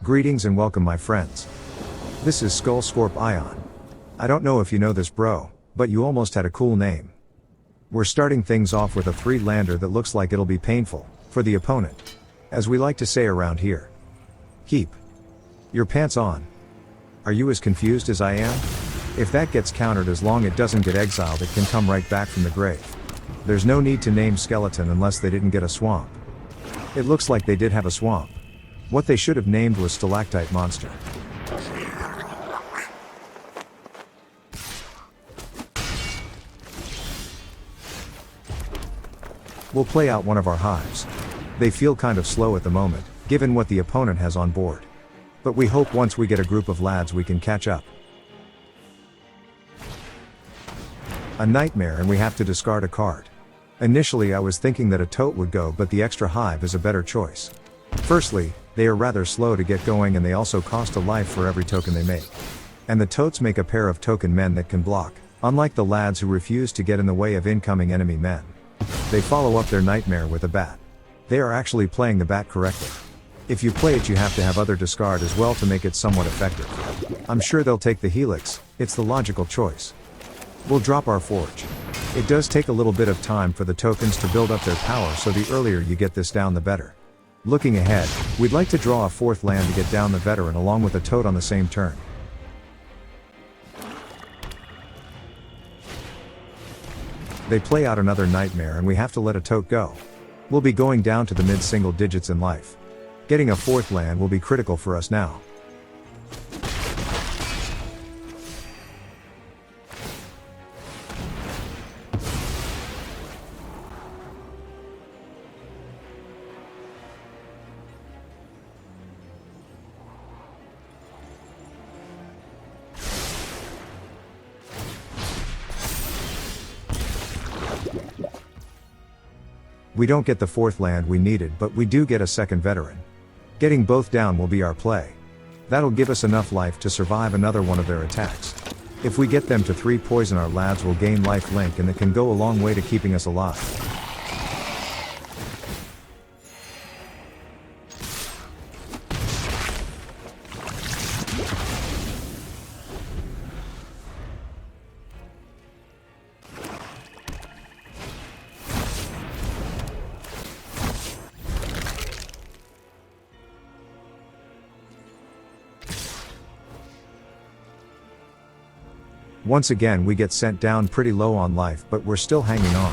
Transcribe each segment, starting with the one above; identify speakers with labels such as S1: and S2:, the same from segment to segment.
S1: Greetings and welcome my friends. This is Skull Scorp Ion. I don't know if you know this bro, but you almost had a cool name. We're starting things off with a 3-lander that looks like it'll be painful for the opponent. As we like to say around here. Keep your pants on. Are you as confused as I am? If that gets countered, as long as it doesn't get exiled, it can come right back from the grave. There's no need to name skeleton unless they didn't get a swamp. It looks like they did have a swamp. What they should have named was Stalactite Monster. We'll play out one of our hives. They feel kind of slow at the moment, given what the opponent has on board. But we hope once we get a group of lads we can catch up. A nightmare, and we have to discard a card. Initially I was thinking that a Tote would go, but the extra hive is a better choice. Firstly, they are rather slow to get going, and they also cost a life for every token they make. And the Totes make a pair of token men that can block, unlike the lads who refuse to get in the way of incoming enemy men. They follow up their nightmare with a bat. They are actually playing the bat correctly. If you play it, you have to have other discard as well to make it somewhat effective. I'm sure they'll take the Helix, it's the logical choice. We'll drop our Forge. It does take a little bit of time for the tokens to build up their power, so the earlier you get this down the better. Looking ahead, we'd like to draw a 4th land to get down the Veteran along with a Tote on the same turn. They play out another nightmare and we have to let a Tote go. We'll be going down to the mid-single digits in life. Getting a 4th land will be critical for us now. We don't get the 4th land we needed, but we do get a 2nd Veteran. Getting both down will be our play. That'll give us enough life to survive another one of their attacks. If we get them to 3 poison, our lads will gain life link, and that can go a long way to keeping us alive. Once again we get sent down pretty low on life, but we're still hanging on.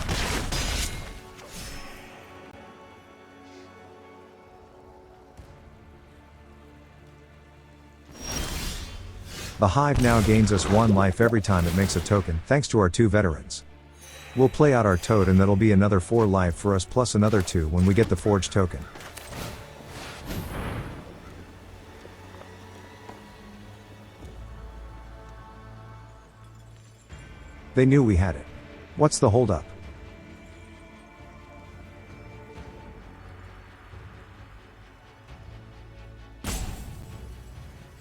S1: The Hive now gains us 1 life every time it makes a token, thanks to our 2 veterans. We'll play out our Tote, and that'll be another 4 life for us, plus another 2 when we get the Forge token. They knew we had it. What's the holdup?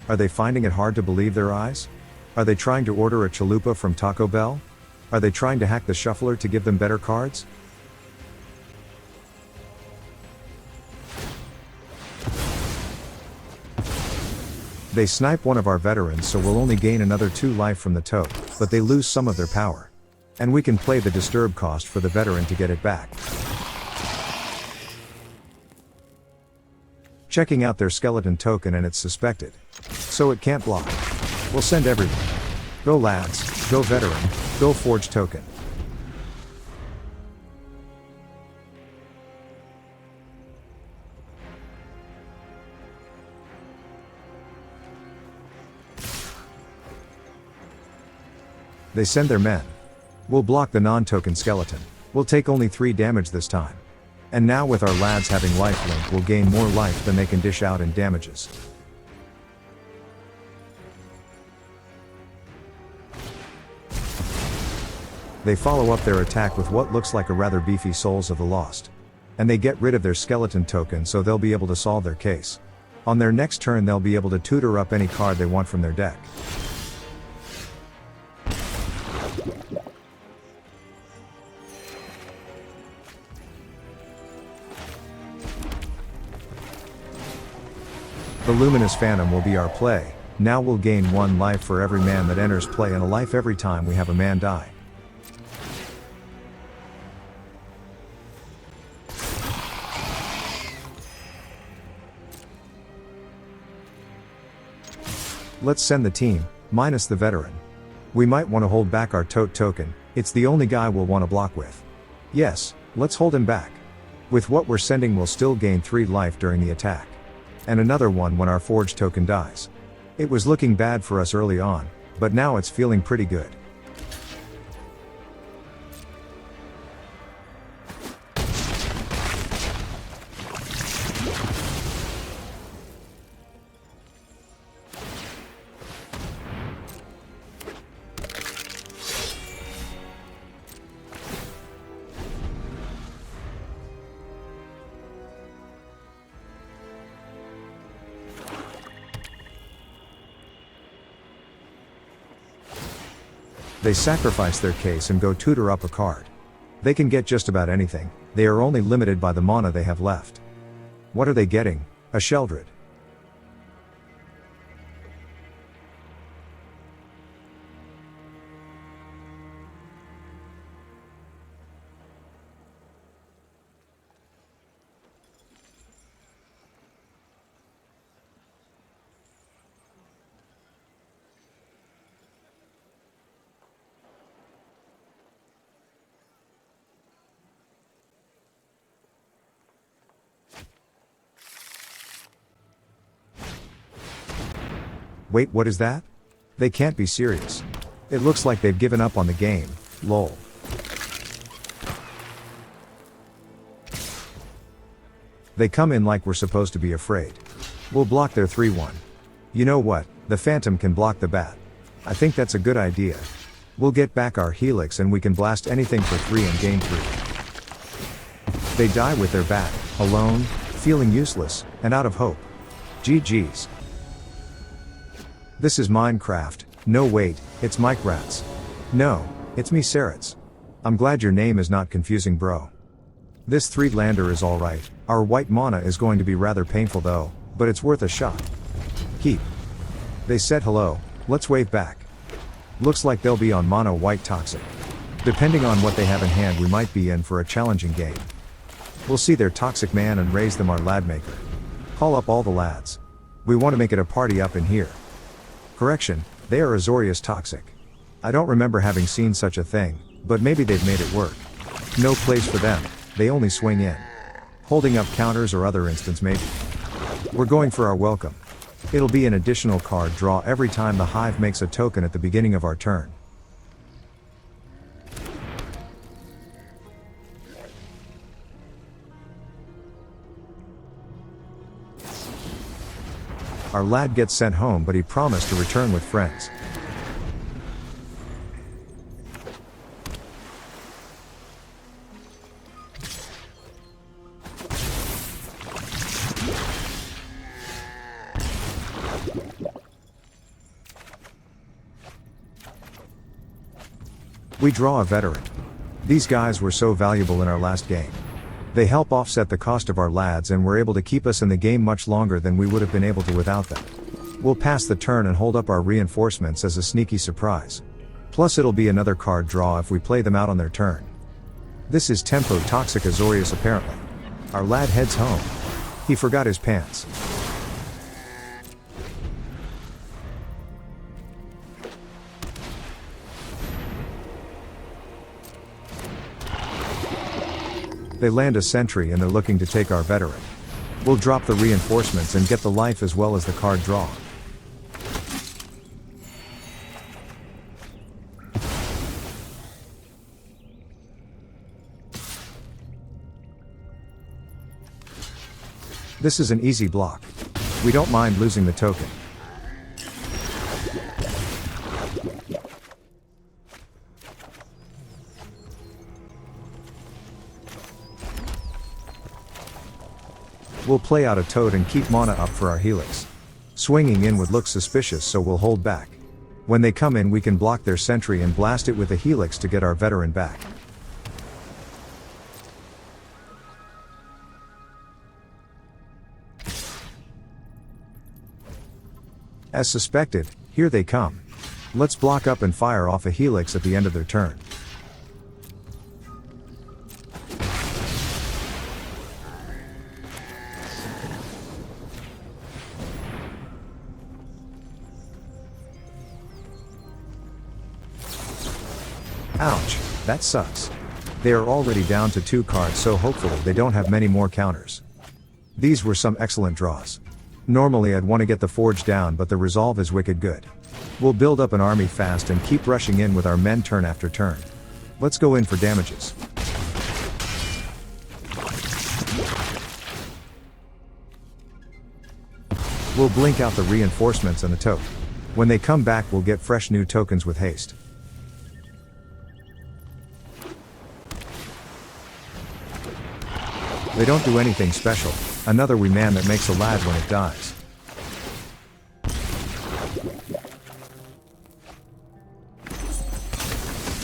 S1: Are they finding it hard to believe their eyes? Are they trying to order a chalupa from Taco Bell? Are they trying to hack the shuffler to give them better cards? They snipe one of our veterans, so we'll only gain another 2 life from the Tote, but they lose some of their power. And we can play the disturb cost for the veteran to get it back. Checking out their skeleton token, and it's suspected. So it can't block. We'll send everyone. Go lads, go veteran, go Forge token. They send their men. We'll block the non-token skeleton. We'll take only 3 damage this time. And now with our lads having lifelink, we'll gain more life than they can dish out in damages. They follow up their attack with what looks like a rather beefy Souls of the Lost. And they get rid of their skeleton token, so they'll be able to solve their case. On their next turn they'll be able to tutor up any card they want from their deck. The Luminous Phantom will be our play. Now we'll gain 1 life for every man that enters play and a life every time we have a man die. Let's send the team, minus the veteran. We might want to hold back our Tote token, it's the only guy we'll want to block with. Yes, let's hold him back. With what we're sending we'll still gain 3 life during the attack. And another one when our Forge token dies. It was looking bad for us early on, but now it's feeling pretty good. They sacrifice their case and go tutor up a card. They can get just about anything, they are only limited by the mana they have left. What are they getting? A Sheldred. Wait, what is that? They can't be serious. It looks like they've given up on the game, lol. They come in like we're supposed to be afraid. We'll block their 3-1. You know what, the Phantom can block the bat. I think that's a good idea. We'll get back our Helix and we can blast anything for 3 and gain 3. They die with their bat, alone, feeling useless, and out of hope. GG's. This is Minecraft. No wait, it's Mike Rats. No, it's me Serets. I'm glad your name is not confusing bro. This 3-lander is alright, our white mana is going to be rather painful though, but it's worth a shot. Keep. They said hello, let's wave back. Looks like they'll be on mono white toxic. Depending on what they have in hand we might be in for a challenging game. We'll see their toxic man and raise them our lad maker. Call up all the lads. We want to make it a party up in here. Correction, they are Azorius toxic. I don't remember having seen such a thing, but maybe they've made it work. No place for them, they only swing in. Holding up counters or other instance maybe. We're going for our welcome. It'll be an additional card draw every time the Hive makes a token at the beginning of our turn. Our lad gets sent home but he promised to return with friends. We draw a veteran. These guys were so valuable in our last game. They help offset the cost of our lads and were able to keep us in the game much longer than we would have been able to without them. We'll pass the turn and hold up our reinforcements as a sneaky surprise. Plus it'll be another card draw if we play them out on their turn. This is Tempo Toxic Azorius apparently. Our lad heads home. He forgot his pants. They land a sentry and they're looking to take our veteran. We'll drop the reinforcements and get the life as well as the card draw. This is an easy block. We don't mind losing the token. We'll play out a Tote and keep mana up for our Helix. Swinging in would look suspicious so we'll hold back. When they come in we can block their sentry and blast it with a Helix to get our veteran back. As suspected, here they come. Let's block up and fire off a Helix at the end of their turn. Ouch, that sucks. They are already down to 2 cards, so hopefully they don't have many more counters. These were some excellent draws. Normally I'd want to get the Forge down, but the Resolve is wicked good. We'll build up an army fast and keep rushing in with our men turn after turn. Let's go in for damages. We'll blink out the reinforcements and the Tote. When they come back we'll get fresh new tokens with haste. They don't do anything special. Another wee man that makes a lad when it dies.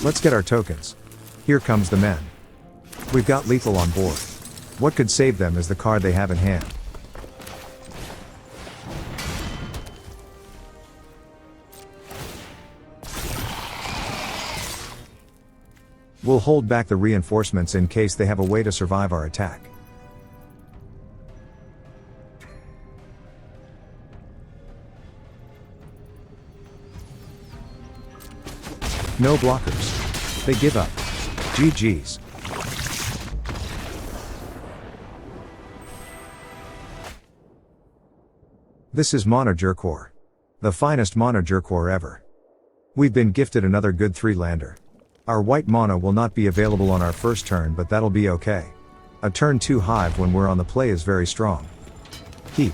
S1: Let's get our tokens. Here comes the men. We've got lethal on board. What could save them is the card they have in hand. We'll hold back the reinforcements in case they have a way to survive our attack. No blockers. They give up. GG's. This is Mana Jerkor. The finest Mana Jerkor ever. We've been gifted another good 3-lander. Our white mana will not be available on our first turn, but that'll be okay. A turn 2 Hive when we're on the play is very strong. Keep.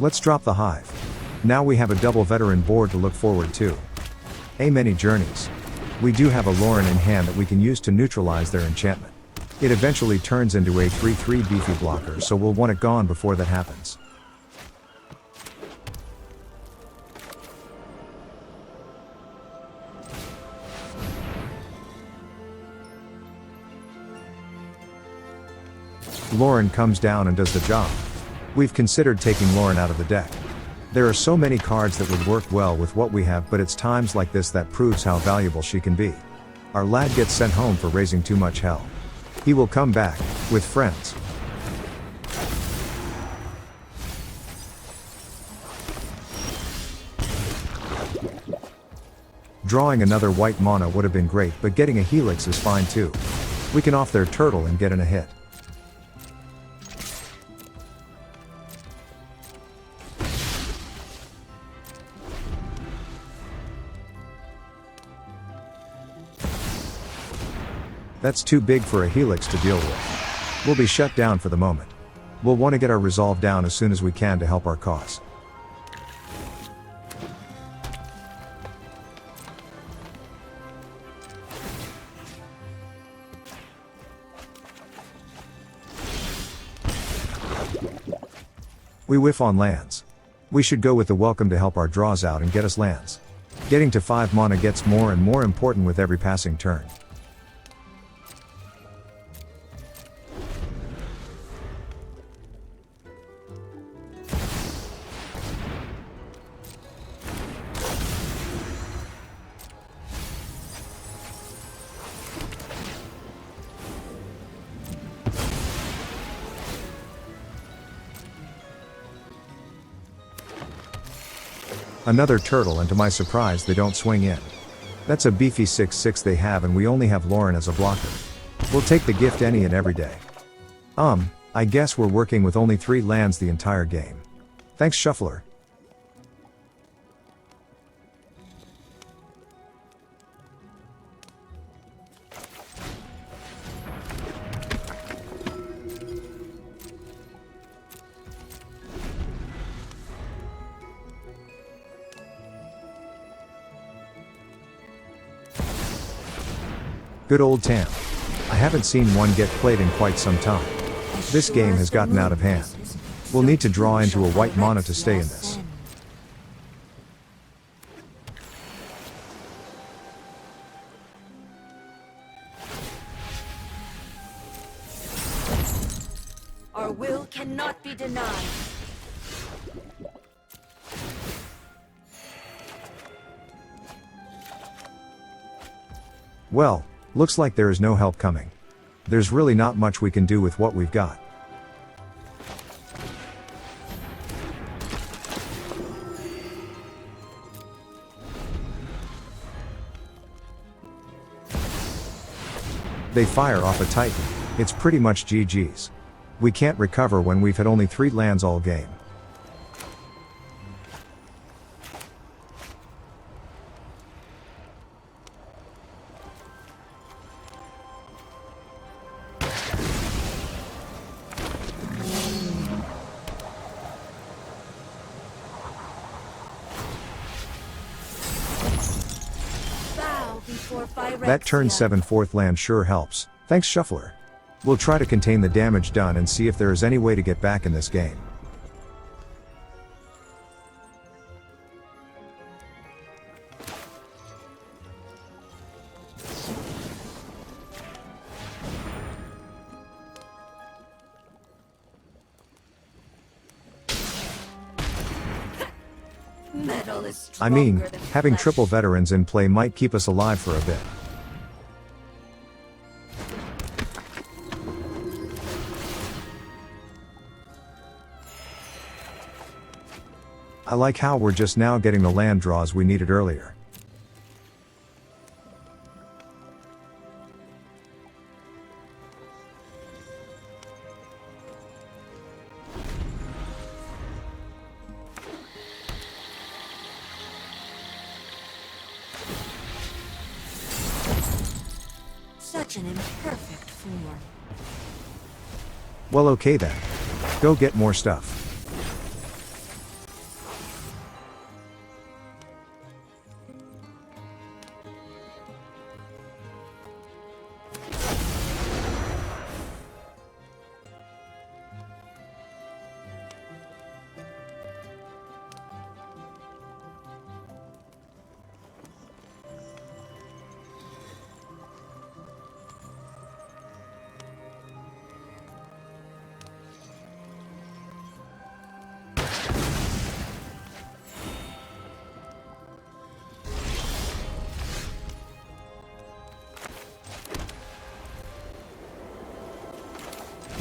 S1: Let's drop the Hive. Now we have a double veteran board to look forward to. Many journeys. We do have a Loran in hand that we can use to neutralize their enchantment. It eventually turns into a 3/3 beefy blocker, so we'll want it gone before that happens. Loran comes down and does the job. We've considered taking Loran out of the deck. There are so many cards that would work well with what we have, but it's times like this that proves how valuable she can be. Our lad gets sent home for raising too much hell. He will come back, with friends. Drawing another white mana would have been great, but getting a Helix is fine too. We can off their turtle and get in a hit. That's too big for a Helix to deal with. We'll be shut down for the moment. We'll want to get our Resolve down as soon as we can to help our cause. We whiff on lands. We should go with the welcome to help our draws out and get us lands. Getting to 5 mana gets more and more important with every passing turn. Another turtle, and to my surprise they don't swing in. That's a beefy 6/6 they have, and we only have Loran as a blocker. We'll take the gift any and every day. I guess we're working with only 3 lands the entire game. Thanks, Shuffler. Good old Tam. I haven't seen one get played in quite some time. This game has gotten out of hand. We'll need to draw into a white mana to stay in this.
S2: Our will cannot be denied.
S1: Well, looks like there is no help coming. There's really not much we can do with what we've got. They fire off a Titan. It's pretty much GG's. We can't recover when we've had only 3 lands all game. That turn 7 4th land sure helps, thanks Shuffler. We'll try to contain the damage done and see if there is any way to get back in this game. I mean, having triple veterans in play might keep us alive for a bit. I like how we're just now getting the land draws we needed earlier.
S2: Such an imperfect form.
S1: Well, okay then. Go get more stuff.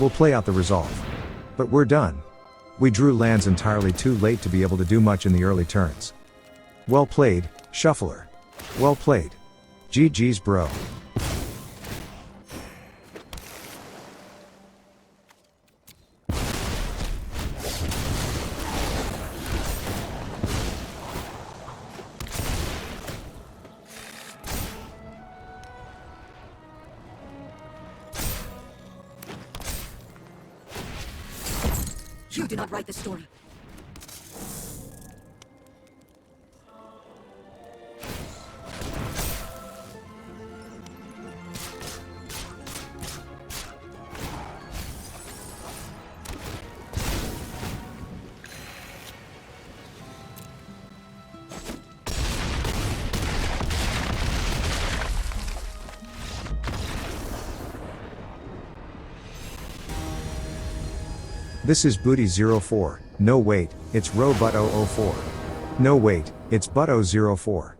S1: We'll play out the resolve. But we're done. We drew lands entirely too late to be able to do much in the early turns. Well played, Shuffler. Well played. GG's bro.
S2: You do not write the story.
S1: This is Booty04, no wait, it's Robut004. No wait, it's Butt004.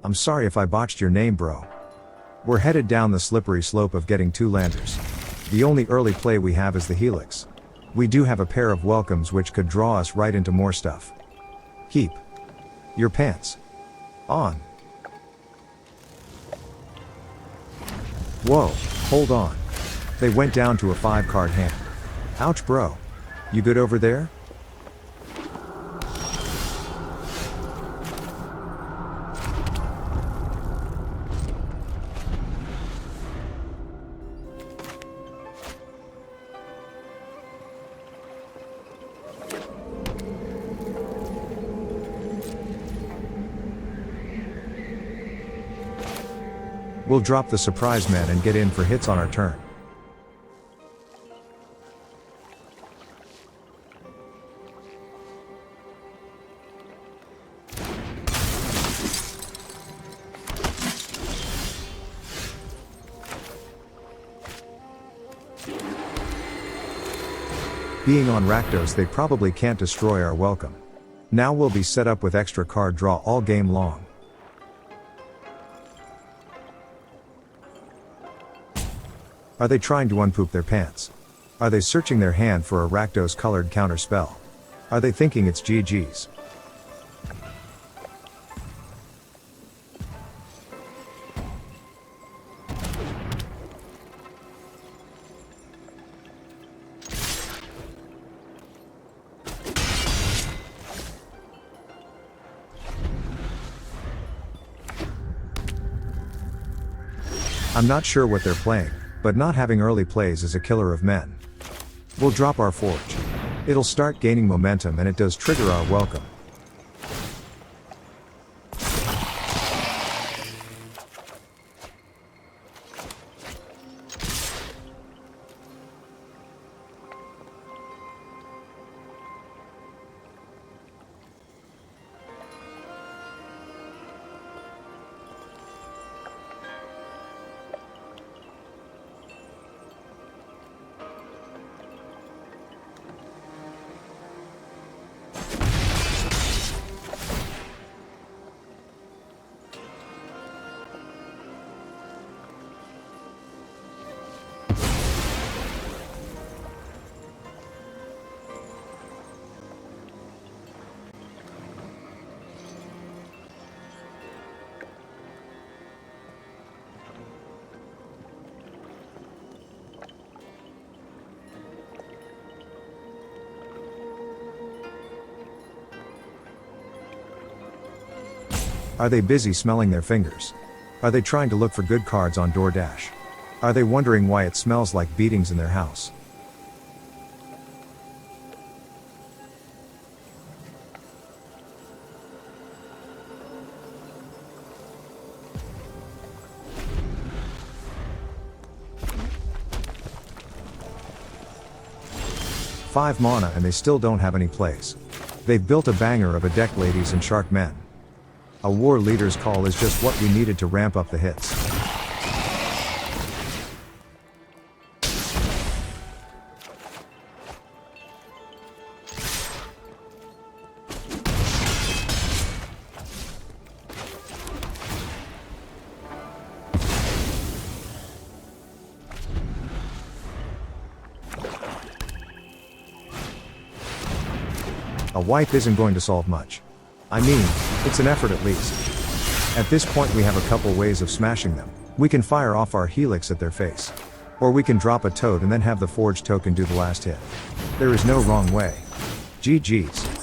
S1: I'm sorry if I botched your name bro. We're headed down the slippery slope of getting 2 landers. The only early play we have is the Helix. We do have a pair of welcomes which could draw us right into more stuff. Keep your pants on. Whoa, hold on. They went down to a 5-card hand. Ouch bro. You good over there? We'll drop the surprise man and get in for hits on our turn. Being on Rakdos, they probably can't destroy our welcome. Now we'll be set up with extra card draw all game long. Are they trying to unpoop their pants? Are they searching their hand for a Rakdos colored counter spell? Are they thinking it's GG's? I'm not sure what they're playing, but not having early plays is a killer of men. We'll drop our forge. It'll start gaining momentum and it does trigger our welcome. Are they busy smelling their fingers? Are they trying to look for good cards on DoorDash? Are they wondering why it smells like beatings in their house? Five mana and they still don't have any plays. They've built a banger of a deck, ladies and shark men. A Warleader's call is just what we needed to ramp up the hits. A wipe isn't going to solve much. I mean, it's an effort at least. At this point we have a couple ways of smashing them. We can fire off our Helix at their face. Or we can drop a Tote and then have the Forge token do the last hit. There is no wrong way. GG's.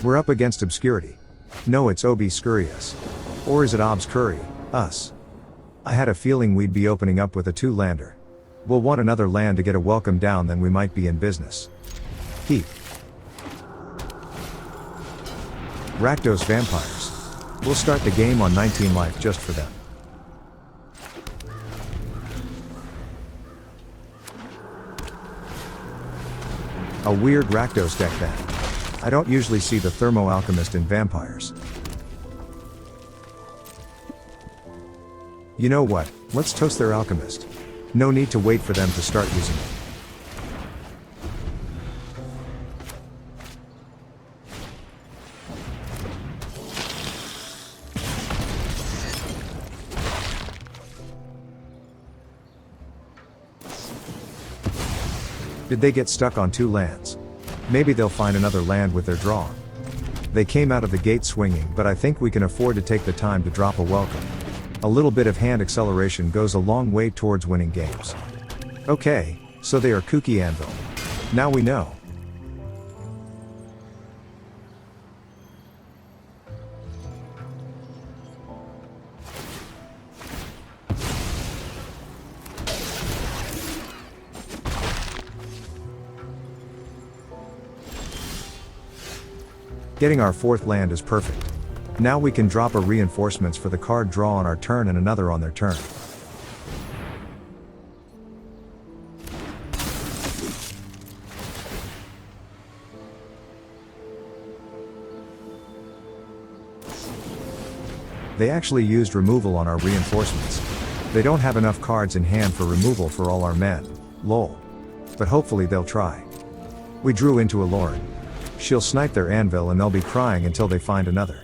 S1: We're up against Obscurity. No, it's OB Scurious. Or is it Obscuri, us? I had a feeling we'd be opening up with a 2-lander. We'll want another land to get a welcome down, then we might be in business. Hive. Rakdos Vampires. We'll start the game on 19 life just for them. A weird Rakdos deck then. I don't usually see the Thermo Alchemist in Vampires. You know what, let's toast their Alchemist. No need to wait for them to start using it. Did they get stuck on 2 lands? Maybe they'll find another land with their draw. They came out of the gate swinging, but I think we can afford to take the time to drop a welcome. A little bit of hand acceleration goes a long way towards winning games. Okay, so they are kooky Anvil. Now we know. Getting our 4th land is perfect. Now we can drop a reinforcements for the card draw on our turn and another on their turn. They actually used removal on our reinforcements. They don't have enough cards in hand for removal for all our men, lol. But hopefully they'll try. We drew into a Loran. She'll snipe their anvil and they'll be crying until they find another.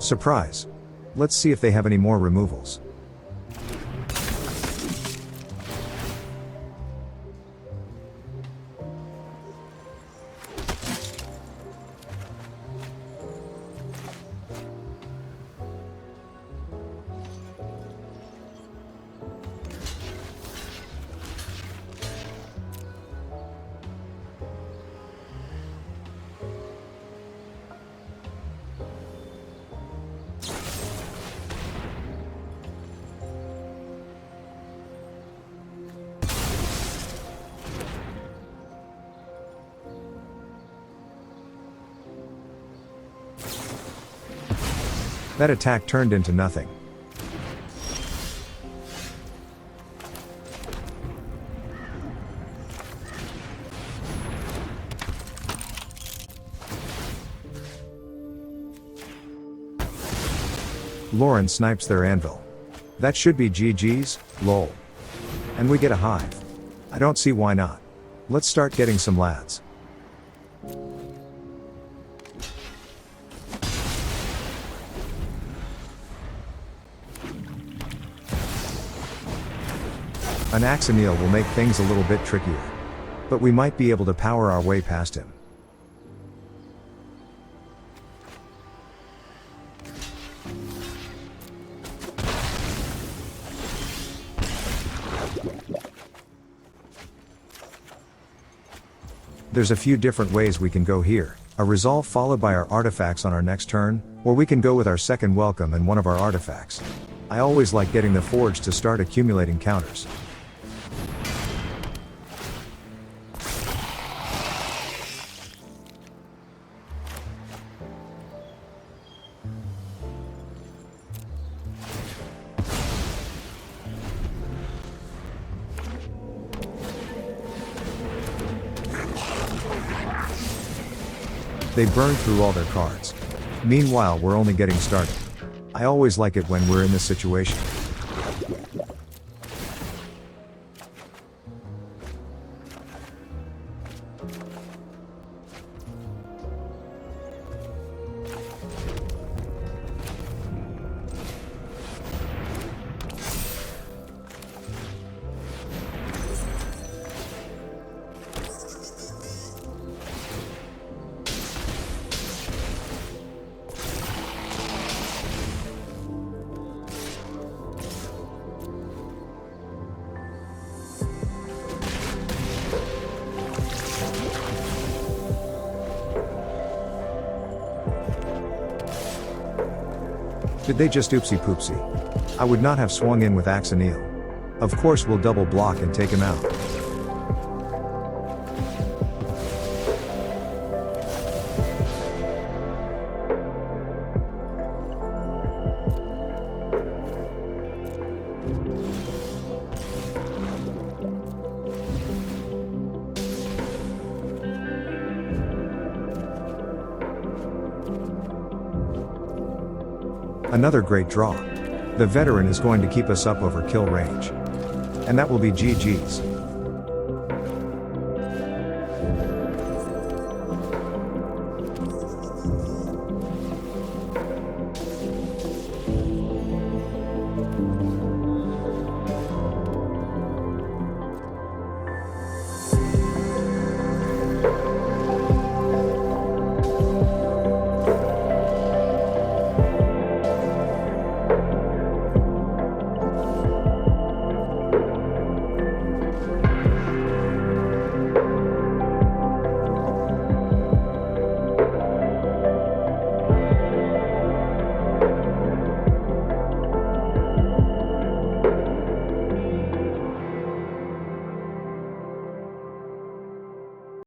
S1: Surprise! Let's see if they have any more removals. That attack turned into nothing. Loran snipes their anvil. That should be GG's, lol. And we get a Hive. I don't see why not. Let's start getting some lads. An Axanil will make things a little bit trickier. But we might be able to power our way past him. There's a few different ways we can go here. A resolve followed by our artifacts on our next turn, or we can go with our second welcome and one of our artifacts. I always like getting the forge to start accumulating counters. They burn through all their cards. Meanwhile, we're only getting started. I always like it when we're in this situation. Did they just oopsie poopsie? I would not have swung in with Axanil. Of course we'll double block and take him out. Another great draw. The veteran is going to keep us up over kill range. And that will be GG's.